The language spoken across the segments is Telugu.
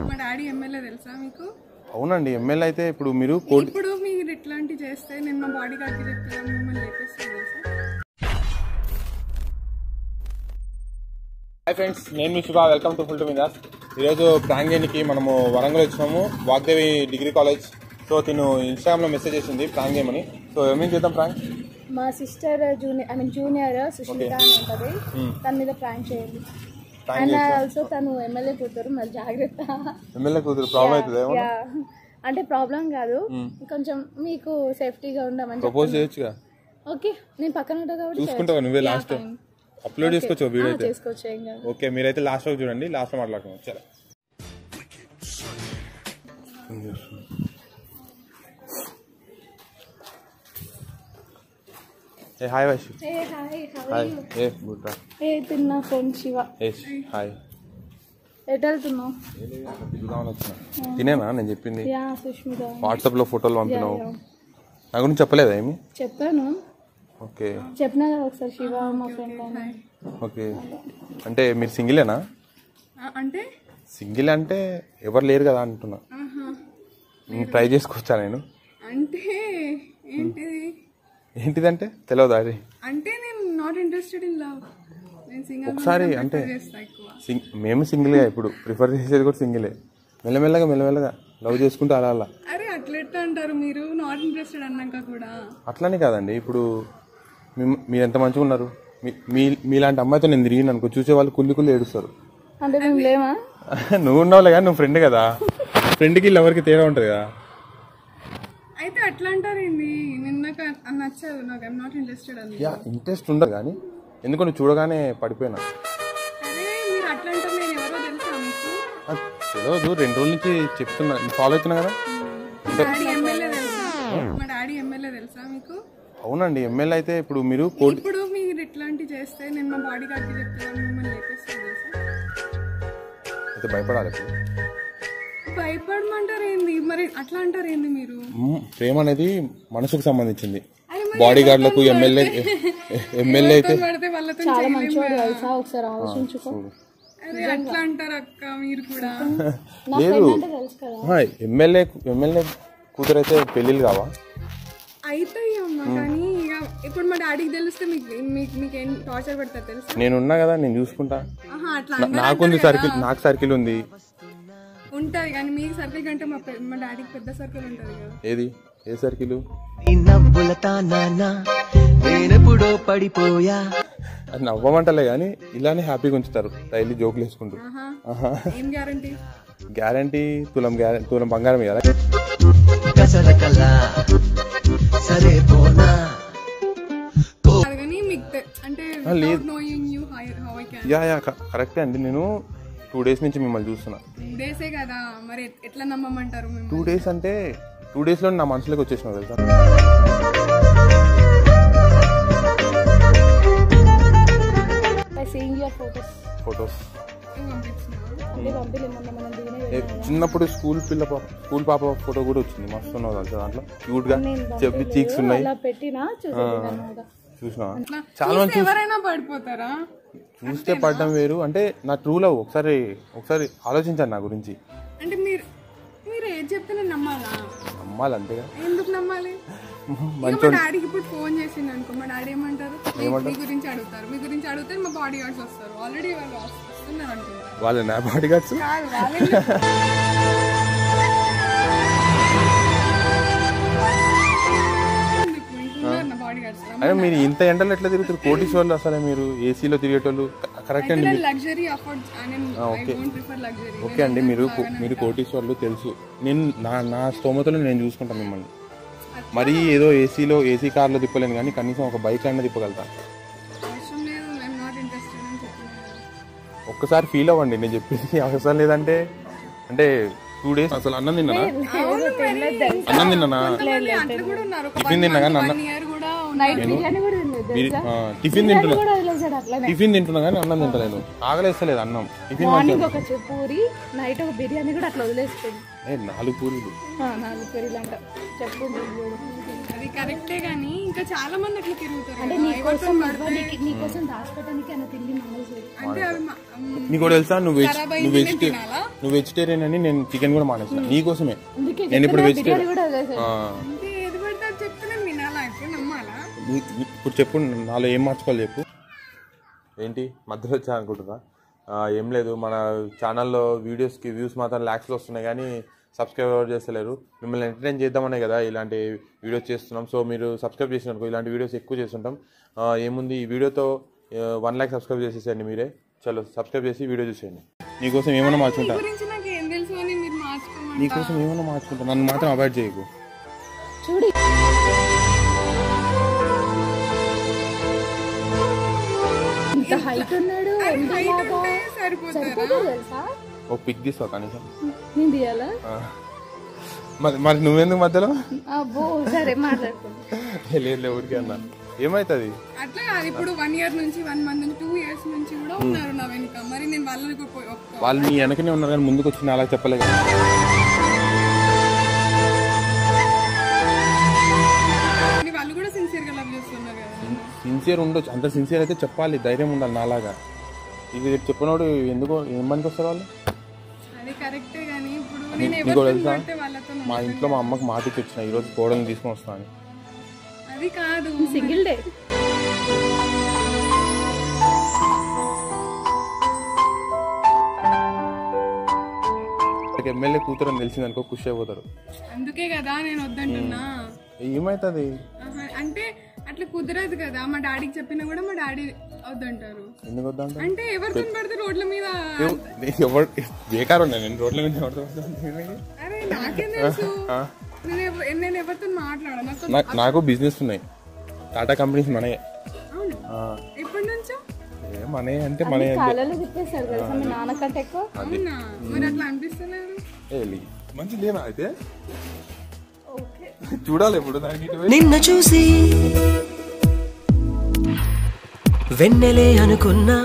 మా డాడీ ఎమ్మెల్యే తెలుసా మీకు? అవునండి, ఎమ్మెల్యే అయితే ఇప్పుడు మీరు ఇట్లాంటి చేస్తే నేను మా బాడీ గార్డ్కి చెప్తే మిమ్మల్ని లేపేస్తాను తెలుసా? హాయ్ ఫ్రెండ్స్, నేను మీ Shubha. Welcome to full to Midas. ఈరోజు ప్రాంక్ చేయడానికి మనము వరంగల్ వచ్చినాము, వాగ్దేవి డిగ్రీ కాలేజ్. సో తిను ఇన్స్టాగ్రామ్లో మెసేజ్ చేసింది ప్రాంక్ చేయమని. సో ఏమేమి చేద్దాం ప్రాంక్? మా సిస్టర్ జూనియర్ సుష్మిత అని ఉంటుంది, తన మీద ప్రాంక్ చేయండి. అండ్ ఆల్సో తను ఎమ్మెల్యే కూతురు, మరి జాగ్రత్త. ఎమ్మెల్యే కూతురు ప్రాబ్లం అవుతుంది అంటే ప్రాబ్లం కాదు, కొంచెం మీకు సేఫ్టీగా ఉండమని ప్రపోజ్ చేయొచ్చుగా. ఓకే, నేను పక్కన ఉంటా కాబట్టి చూసుకుంటావు, నువ్వే లాస్ట్ అప్లోడ్ చేసుకోవచ్చు వీడియో అయితే. చేసుకోవచ్చు, ఏం కాదు. ఓకే, మీరైతే లాస్ట్ వరకు చూడండి, లాస్ట్ లో మాట్లాడుతున్నాం. చాలా ఏ హాయ్ వైషు. హాయ్. ఏ గుడ్. ఏ తిన్నా ఫ్రెండ్ శివ. హాయ్. ఎటు వెళ్తున్నావు? తినేనా నేను చెప్పింది? సుష్మిత వాట్సాప్ లో ఫోటోలు పంపినావు, నా గురించి చెప్పలేదా ఏమి? చెప్పాను. ఓకే, చెప్పినా కదా ఒకసారి శివ మా ఫ్రెండ్ అని. ఓకే, అంటే మీరు సింగిలేనా? అంటే సింగిల్ అంటే ఎవరు లేరు కదా అంటున్నా. నేను ట్రై చేసుకోవచ్చా నేను? అంటే ఏంటిది? ఏంటిదంటే తెలియదా అది? అంటే నేను నాట్ ఇంట్రెస్టెడ్ ఇన్ లవ్. నేను సింగిల్ ఒకసారి అంటే మేము సింగిల్గా ఇప్పుడు ప్రిఫర్ చేసేది కూడా సింగిలే. మెల్లమెల్లగా లవ్ చేసుకుంటూ అలా అలా. అరే అట్లెట్లా అంటారు మీరు? నాట్ ఇంట్రెస్టెడ్ అన్నాక కూడా అట్లానే కాదండి, ఇప్పుడు మీరు ఎంత మంచిగా ఉన్నారు, మీలాంటి అమ్మాయితో నేను తిరిగిన అనుకో, చూసే వాళ్ళు కుళ్ళి ఏడుస్తారు. అంటే మేము లేమా? నువ్వు ఉన్నావులే కానీ నువ్వు ఫ్రెండ్ కదా, ఫ్రెండ్కి ఎవరికి తేడా ఉంటుంది కదా. అయితే అట్లా అంటారు ఏంది? నిన్న నచ్చదు నాకు, ఐఎమ్ నాట్ ఇంట్రెస్టెడ్ అని. ఇంట్రెస్ట్ ఉండదు కానీ ఎందుకో నువ్వు చూడగానే పడిపోయినా. అరే మీరు అట్లా అంటారు, నేను ఎవరో తెలుసా మీకు? తెలియదు, 2 రోజుల నుంచి చెప్తున్నా, ఫాలో అవుతున్నా కదా. మా డాడీ ఎమ్మెల్యే తెలుసా మీకు? అవునండి, ఎమ్మెల్యే అయితే ఇప్పుడు మీరు ఇట్లాంటి చేస్తే నేను మా బాడీ గార్డ్కి చెప్తే మిమ్మల్ని లేపేస్తాను తెలుసా? అయితే భయపడాలి. భయపడమంటారు ఏంది మరి? అట్లా అంటారు ఏంది మీరు? ప్రేమ అనేది మనసుకు సంబంధించింది. బాడీ గార్డులకు ఎమ్మెల్యే అయితే చాలా మంచివాడు తెలుసా, ఒకసారి ఆలోచించుకో. అట్లా అంటారు అక్క మీరు కూడా? లేదు, ఎమ్మెల్యే కూతురు అయితే పెళ్ళిళ్ళు కావా? అవుతాయి అమ్మ, కానీ ఇక ఇప్పుడు మా డాడీకి తెలిస్తే మీకేం టార్చర్ పెడతారు తెలుసా? నేనున్నా కదా, నేను చూసుకుంటా. అట్లా నాకుంది సర్కిల్, నాకు సర్కిల్ ఉంది. ఉంటది కానీ మీకు సర్కిల్ కంటే మా డాడీకి పెద్ద సర్కిల్ ఉంటది కదా. ఏది? A circle? అది నవ్వమంటలే కానీ ఇలానే హ్యాపీగా ఉంచుతారు, డైలీ జోకులు వేసుకుంటూ. ఏం గ్యారంటీ? గ్యారంటీ తులం బంగారం కదా. కరెక్టే అండి, నేను 2 days నుంచి మిమ్మల్ని చూస్తున్నా. 2 days కదా, మరి ఎట్లా నమ్మమంటారు? 2 days అంటే 2 days లో నా మనసులోకి వచ్చేసినావు తెలుసా. ఫొటోస్ చిన్నప్పుడు స్కూల్ పాప ఫోటో కూడా వచ్చింది, మస్తు ఉన్నావు తెలుసా దాంట్లో, క్యూట్ గా చెప్పి చీక్స్ ఉన్నాయి. చూసినా చాలా మంది ఎవరైనా పడిపోతారా? చూస్తే పడడం వేరు, అంటే నా ట్రూ లవ్. ఒకసారి ఆలోచించాను నా గురించి. అంటే మీరు ఏది చెప్తే నేను నమ్మాలా? నమ్మాలి అంతేగా. ఎందుకు నమ్మాలి? మా డాడీకి ఇప్పుడు ఫోన్ చేసింది అనుకో, మా డాడీ ఏమంటారు? మీ గురించి అడుగుతారు, మీ గురించి అడిగితే మా బాడీ గార్డ్స్ వస్తారు. ఆల్రెడీ వాళ్ళు వస్తున్నారు అనుకుంటారు. వాళ్ళ నా బాడీ గార్డ్స్ అదే. మీరు ఇంత ఎండలు ఎట్లా తిరుగుతారు? కోటీశ్వర్లు అసలు మీరు, ఏసీలో తిరిగేటోళ్ళు. కరెక్ట్ అండి. ఓకే అండి, మీరు కోటీశ్వర్లు తెలుసు. నేను నా స్తోమతలో నేను చూసుకుంటాను మిమ్మల్ని. మరీ ఏదో ఏసీ కార్లో తిప్పలేను కానీ కనీసం ఒక బైక్ అయినా తిప్పగలుగుతా. ఒక్కసారి ఫీల్ అవ్వండి, నేను చెప్పింది అవసరం లేదంటే. అంటే 2 days అసలు అన్నం తిన్నానా? టిఫిన్ తిన్నా కానీ టిఫిన్ తింటున్నా కానీ అన్నం తింటలేదు. ఆగలేస్తలేదు అన్నం. టిఫిన్ 4 బిర్యానీ కూడా అట్లా వదిలేస్తుంది. 4 పూరీలు అంట చెప్పు. అది కరెక్టే కానీ ఇంకా చాలా మంది అట్లా తిరుగుతారు అంటే నీకోసం దాచిపెట్టడానికి అన్న తిండి మానేసి అంటే అవి నీకు కూడా తెలుసా నువ్వు వెజిటేరియన్ అని నేను చికెన్ కూడా మానేసిన నీకోసమే. నేను ఇప్పుడు వెజిటేరియన్ కూడా అంటే ఏది పడితే అది చెప్తే నేను వినాలా ఇప్పుడు నమ్మాలా? ఇప్పుడు చెప్పు నాలో ఏం మార్చుకోవాలి చెప్పు. ఏంటి మధ్యలో వచ్చా అనుకుంటున్నా? ఏం లేదు, మన ఛానల్లో వీడియోస్కి వ్యూస్ మాత్రం ల్యాక్స్లో వస్తున్నాయి కానీ సబ్స్క్రైబ్ ఎవరు చేస్తలేరు. మిమ్మల్ని ఎంటర్టైన్ చేద్దామనే కదా ఇలాంటి వీడియోస్ చేస్తున్నాం. సో మీరు సబ్స్క్రైబ్ చేసినారు ఇలాంటి వీడియోస్ ఎక్కువ చేస్తుంటాం. ఏముంది ఈ వీడియోతో 1 lakh సబ్స్క్రైబ్ చేసేసేయండి మీరే. చలో సబ్స్క్రైబ్ చేసి వీడియో చూసేయండి. నీకోసం ఏమైనా మార్చుకుంటా, గురించి నాకు ఏం తెలుసు అని మీరు మార్చుకోమని. నీకోసం ఏమైనా మార్చుకుంటా, నన్ను మాత్రం అవాయిడ్ చేయకు. చూడు ఇంత హైట్ ఉన్నాడు, సరిపోతుంది తెలుసా? ఓ పిక్ తీసుకో కనీసం. నేను తీయాలా? మరి నువ్వెందుకు మధ్యలో? అబ్బో సరే మాట్లాడుకో. లేదు ఊరికే అన్నా. ఏమైతుంది అట్లా కాదు, ఇప్పుడు 1 year నుంచి 1 month నుంచి 2 years నుంచి కూడా ఉన్నారు నా వెనుక. మరి నేను వాళ్ళని వాళ్ళు నీ వెనకనే ఉన్నారు కానీ ముందుకు వచ్చి అలా చెప్పలేదు కదా. వాళ్ళు కూడా సిన్సియర్ గా లవ్ చేస్తున్నారు కదా. సిన్సియర్ ఉండొచ్చు, అంత సిన్సియర్ అయితే చెప్పాలి, ధైర్యం ఉండాలి నాలాగా. ఇది చెప్పినోడు ఎందుకో ఏం పనికి వస్తారు వాళ్ళు? అది కరెక్టే కానీ ఇప్పుడు నీకు తెలుసా మా ఇంట్లో మా అమ్మకి మాట ఇచ్చి వచ్చిన ఈరోజు కోడల్ని తీసుకొని వస్తాను. అది కాదు సింగిల్ డే. ఎమ్మెల్యే కూతురు అని తెలిసింది అనుకో ఖుషి అయిపోతారు. అందుకే కదా నేను వద్దంటున్నా. ఏమైతుంది అంటే అట్లా కుదరదు కదా. మా డాడీకి చెప్పినా కూడా మా డాడీ వద్దంటారు. ఎందుకు వద్దంటారు? అంటే ఎవరితో పడితే రోడ్ల మీద బేకారు ఉన్నా నేను రోడ్ల మీద. అరే నాకేం తెలుసు, నేను ఎవరితో మాట్లాడాను. నాకు బిజినెస్ ఉన్నాయి, టాటా కంపెనీస్ మనయే. ఎప్పటి నుంచో మనే అంటే మనే చెప్పేస్తారు కదా మీ నాన్నకంటే ఎక్కువ. అవునా? మరి అట్లా అనిపిస్తలేదు. మంచి లేనా అయితే చూడాలి ఇప్పుడు నిన్ను చూసి వెన్నెలే అనుకున్నా.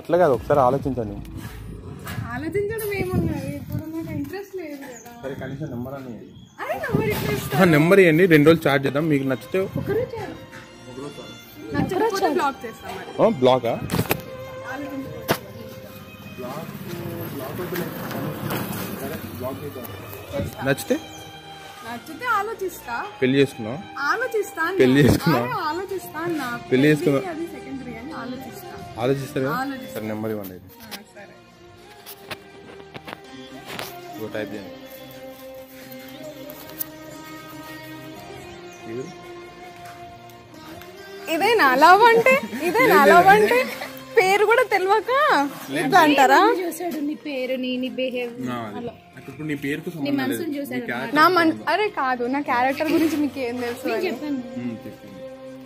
అట్లా కాదు, ఒకసారి ఆలోచించండి. ఆలోచించడం ఏమున్నది, ఇప్పుడు నాకు ఇంట్రెస్ట్ లేదు కదా. సరే కనీసం నెంబర్ అని నెంబర్ ఇవ్వండి, 2 రోజులు చార్జ్ చేద్దాం. మీకు నచ్చితే బ్లాక్ చేస్తాం. బ్లాకా? నచ్చితే ఆలోచిస్తా. పెళ్లి చేసుకున్నావు? ఆలోచిస్తాను. పెళ్లి చేసుకున్నావు? ఆలోచిస్తాను. పెళ్లి చేసుకున్నావు? అది సెకండరీ అని ఆలోచిస్తా. ఆలోచిస్తారు. సరే నెంబర్ ఇవ్వండి. సరే టైప్ చేయండి. ఇదేనా లవ్ అంటే? ఇదేనా లవ్ అంటే? పేరు కూడా తెలియక ఇట్లా అంటారా? చూసాడు నీ పేరు, నీ బిహేవియర్, అరే కాదు, నా క్యారెక్టర్ గురించి మీకు ఏం తెలుసు?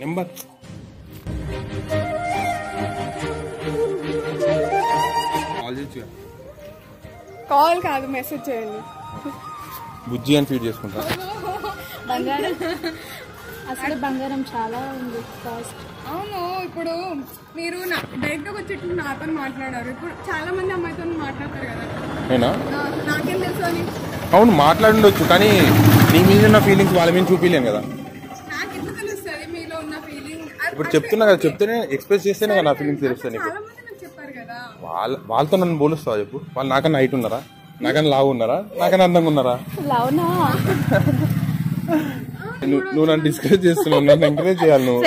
నెంబర్ కాల్ కాదు, మెసేజ్ చేయండి. బుజ్జి అని ఫీడ్ చేసుకుంటా. బంగారం అసలు బంగారం చాలా ఉంది కాస్ట్. అవును, ఇప్పుడు మీరు డైరెక్ట్ గా వచ్చేట్లు నాతో మాట్లాడారు. ఇప్పుడు చాలా మంది అమ్మాయితో మాట్లాడతారు కదా. నేనా? నాకేం తెలుసు అని. అవును మాట్లాడుండొచ్చు, కానీ నీ మీద ఉన్న ఫీలింగ్స్ వాళ్ళ మీద చూపించలేను కదా. నాకు ఎట్లా తెలుస్తుంది మీలో ఉన్న ఫీలింగ్? ఇప్పుడు చెప్తున్నా కదా, చెప్తేనే ఎక్స్ప్రెస్ చేస్తేనే కదా నా ఫీలింగ్స్ తెలుస్తాయి నీకు. చాలా మంది నాకు చెప్పారు కదా. వాళ్ళతో నన్ను పోలుస్తావా చెప్పు? వాళ్ళు నాకన్నా హైట్ ఉన్నారా, నాకన్నా లావు ఉన్నారా, నాకన్నా అందంగా ఉన్నారా? లావునా? నువ్వు నన్ను డిస్కరేజ్ చేస్తున్నావు, నన్ను ఎంకరేజ్ చేయాలి నువ్వు.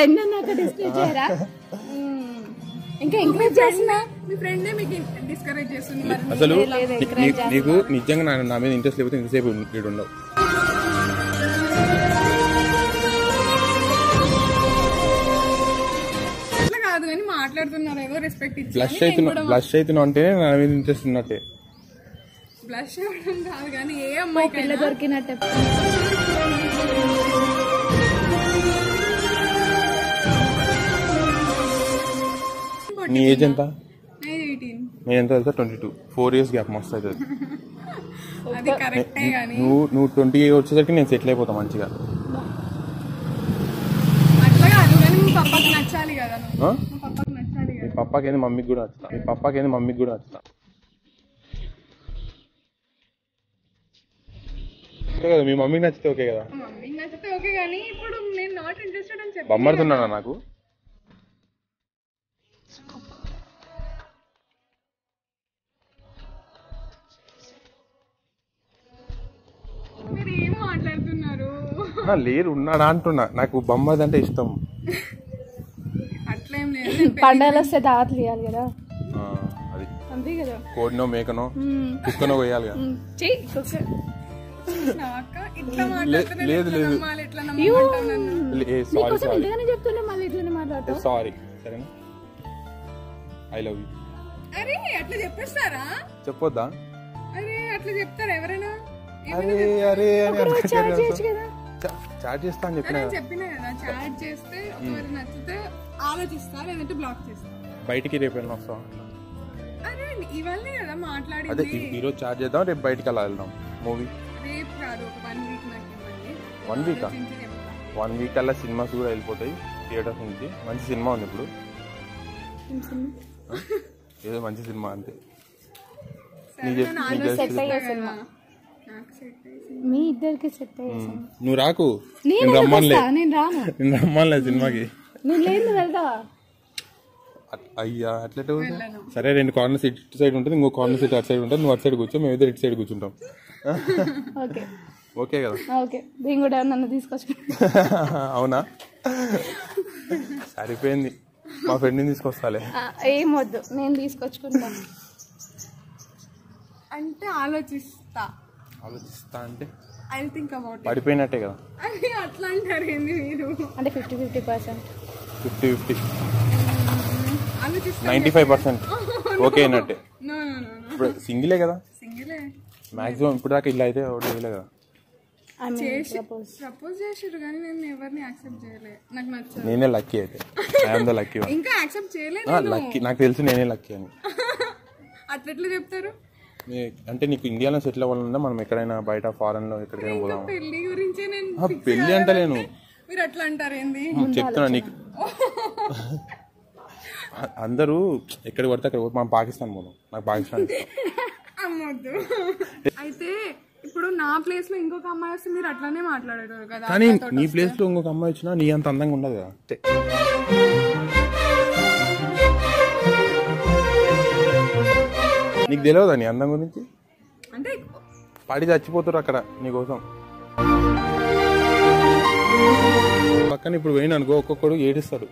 ఇంకా ఎంకరేజ్ చేస్తున్నా. మీ ఫ్రెండే మీకు డిస్కరేజ్ చేస్తుంది. అసలు నీకు నిజంగా నా మీద ఇంట్రెస్ట్ లేకపోతే ఇంతసేపు ఇక్కడ ఉండవు. అట్లా కాదు కానీ మాట్లాడుతున్నారు ఏదో రెస్పెక్ట్ ఇచ్చి. బ్లష్ అవుతున్నావు అంటే నా మీద ఇంట్రెస్ట్ ఉన్నట్టే. బ్లష్ అవ్వడం కాదు కానీ ఏ అమ్మాయి పిల్ల దొరికినట్టే. నీ ఏజ్ ఎంత? 18. నేను ఎంత తెలుసా? 22. 4 years గ్యాప్ మస్తు అవుతుంది. అది కరెక్టే కానీ నువ్వు 20 వచ్చేసరికి నేను సెటిల్ అయిపోతా మంచిగా. అట్లా కాదు కానీ మీ పప్పాకి నచ్చాలి కదా. పప్పాకి నచ్చాలి కదా. మీ పప్పాకి ఏంది మమ్మీకి కూడా నచ్చుతా. మీ పప్పాకి ఏంది మమ్మీకి కూడా నచ్చుతా. కదా మీ మమ్మీకి నచ్చితే ఓకే కదా. మమ్మీకి నచ్చితే ఓకే కానీ ఇప్పుడు నేను నాట్ ఇంట్రెస్టెడ్ అని చెప్పి బొమ్మడుతున్నానా నాకు? మీరు ఏం మాట్లాడుతున్నారు? లేరు ఉన్నాడా అంటున్నా. నాకు బొమ్మది అంటే ఇష్టం. అట్లేం లేదు. పండగలు వస్తే దావత్లు ఇవ్వాలి కదా, అది అంతే కదా. కోడినో మేకనో కుక్కనో కొయ్యాలి కదా. ఇట్లా లేదు లేదు ఎట్లా నమ్మంటావు నన్ను? ఇంతగానే చెప్తుండే మళ్ళీ ఇట్లనే మాట్లాడతావు. సారీ సరేనా. I love you. అరే అట్లా చెప్పేస్తారా? చెప్పొద్దా? అరే అట్లా చెప్తారా ఎవరైనా? అరే అరే చాట్ చేయొచ్చు కదా. చాట్ చేస్తా అని చెప్పిన చెప్పినా కదా, చాట్ చేస్తే ఒకవేళ నచ్చితే ఆలోచిస్తా, లేదంటే బ్లాక్ చేస్తా. బయటికి రేపు వెళ్ళిన వస్తాం. అరే ఇవన్నీ కదా అదే మాట్లాడింది. ఈరోజు చాట్ చేద్దాం, రేపు బయటికి అలా వెళ్దాం మూవీ. రేపు కాదు, ఒక 1 వీక్ నాకు ఇవ్వండి. 1 వీకా? ఆలోచించి చెప్తా. 1 వీక్ అలా సినిమాస్ కూడా వెళ్ళిపోతాయి థియేటర్స్ నుంచి. మంచి సినిమా ఉంది ఇప్పుడు, ఏదో మంచి సినిమా అంతే. మీ ఇద్దరికి సెట్ అయ్యేసాను. నువ్వు రాకు, నేను రాను. నేను రమ్మనిలే సినిమాకి. నేను లేదు వెళ్తా. అయ్యా అట్లే సరే, 2 కార్నర్స్ ఇటు సైడ్ ఉంటుంది, ఇంకో కార్నర్ సీట్ అటు సైడ్ ఉంటుంది. నువ్వు అటు సైడ్ కూర్చో, మేము ఇద్దరు ఇటు సైడ్ కూర్చుంటాం. ఓకే ఓకే కదా? ఓకే. నేను కూడా నన్ను తీసుకొచ్చి. అవునా, సరిపోయింది. మా ఫ్రెండ్ని తీసుకొస్తాలే. ఏం వద్దు, నేను తీసుకొచ్చుకుంటా. అంటే ఆలోచిస్తా అంటే ఐ థింక్ అబౌట్ పడిపోయినట్టే కదా. అది అట్లా అంటారు ఏంది మీరు? అంటే 50-50%. 50-50, ఆలోచిస్తా. 95% ఓకే అయినట్టే. నో ఇప్పుడు సింగిలే కదా సింగిలే. మాక్సిమం ఇప్పుడు దాకా ఇలా అయితే ఒకటి వేయలే కదా. ప్రపోజ్ చేసిర్రు కానీ నేను ఎవరిని యాక్సెప్ట్ చేయలే. నాకు నచ్చదు. నేనే లక్కీ అయితే. I'm the lucky one. ఇంకా యాక్సెప్ట్ చేయలేదు. లక్కీ, నాకు తెలుసు నేనే లక్కీ అని. అట్లా చెప్తారు అంటే నీకు ఇండియాలో సెటిల్ అవ్వాలన్నా మనం ఎక్కడైనా బయట ఫారెన్ లో ఎక్కడికైనా పోదాం. పెళ్లి గురించే నేను పెళ్లి అంటలేను, మీరు అట్లా అంటారు ఏంది? చెప్తున్నా నీకు. అందరూ ఎక్కడ పడితే అక్కడ మనం పాకిస్తాన్ పోదాం. నాకు పాకిస్తాన్ అమ్మొద్దు. అయితే ఇప్పుడు నా ప్లేస్ లో ఇంకొక అమ్మాయి వస్తే మీరు అట్లానే మాట్లాడారు కదా. కానీ నీ ప్లేస్ లో ఇంకొక అమ్మాయి వచ్చినా నీ అంత అందంగా ఉండదు కదా. నీకు తెలియదా నీ అందం గురించి? అంటే పడి చచ్చిపోతారు అక్కడ నీకోసం. పక్కన ఇప్పుడు పోయిన అనుకో, ఒక్కొక్కడు ఏడుస్తాడు.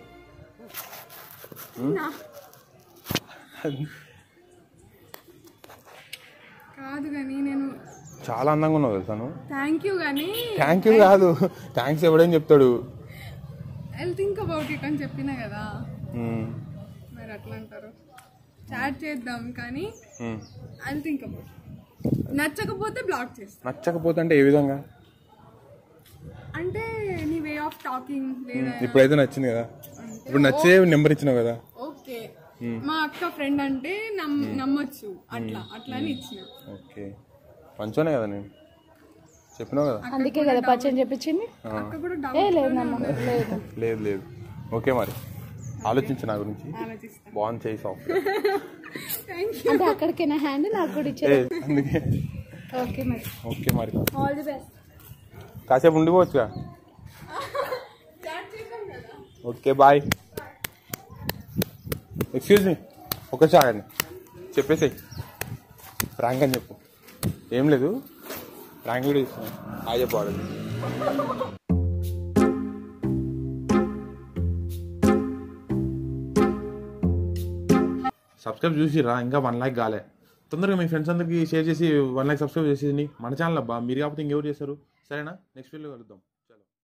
కాదు కానీ నేను చాలా అందంగా ఉన్నావు తెలుసా నువ్వు. థ్యాంక్ యూ కానీ. థ్యాంక్ యూ కాదు, థ్యాంక్స్ ఎవడని చెప్తాడు. ఐ థింక్ అబౌట్ ఇట్ అని చెప్పినా కదా, మరి అట్లా అంటారు. చాట్ చేద్దాం కానీ ఐ థింక్ అబౌట్. నచ్చకపోతే బ్లాక్ చేస్తా. నచ్చకపోతే అంటే ఏ విధంగా? అంటే నీ వే ఆఫ్ టాకింగ్ లేదా. ఇప్పుడైతే నచ్చింది కదా, ఇప్పుడు నచ్చే నెంబర్ ఇచ్చినావు కదా. ఓకే, మా అక్క ఫ్రెండ్ అంటే నమ్మొచ్చు, అట్లా అట్లా అని ఇచ్చిన. ఓకే, మంచోనే కదా, నేను చెప్పినావు కదా. అందుకే కదా పరిచయం చెప్పించింది. అక్క కూడా లేదు లేదు. ఓకే మరి ఆలోచించు నా గురించి. బాగుంది చేయి సాఫ్ట్వేర్. అంటే అక్కడికి నా హ్యాండ్ నాకు కూడా ఇచ్చేది అందుకే. ఓకే మరి. ఓకే మరి, ఆల్ ది బెస్ట్. కాసేపు ఉండిపోవచ్చుగా. Okay bye. ఎక్స్క్యూజ్ మీ, ఒక చాగండి చెప్పేసి. ప్రాంక్ అని చెప్పు. ఏం లేదు, ప్రాంక్ కూడా ఇస్తున్నాను. హాయ్ చెప్పు వాడు. సబ్స్క్రైబ్ చూసిరా, ఇంకా 1 లైక్ కాలే. తొందరగా మీ ఫ్రెండ్స్ అందరికి షేర్ చేసి 1 లైక్ సబ్స్క్రైబ్ చేసేది. మన ఛానల్ అబ్బా, మీరు కాకపోతే ఇంకెవరు చేస్తారు. సరేనా, నెక్స్ట్ వీడియోలో కలుద్దాం.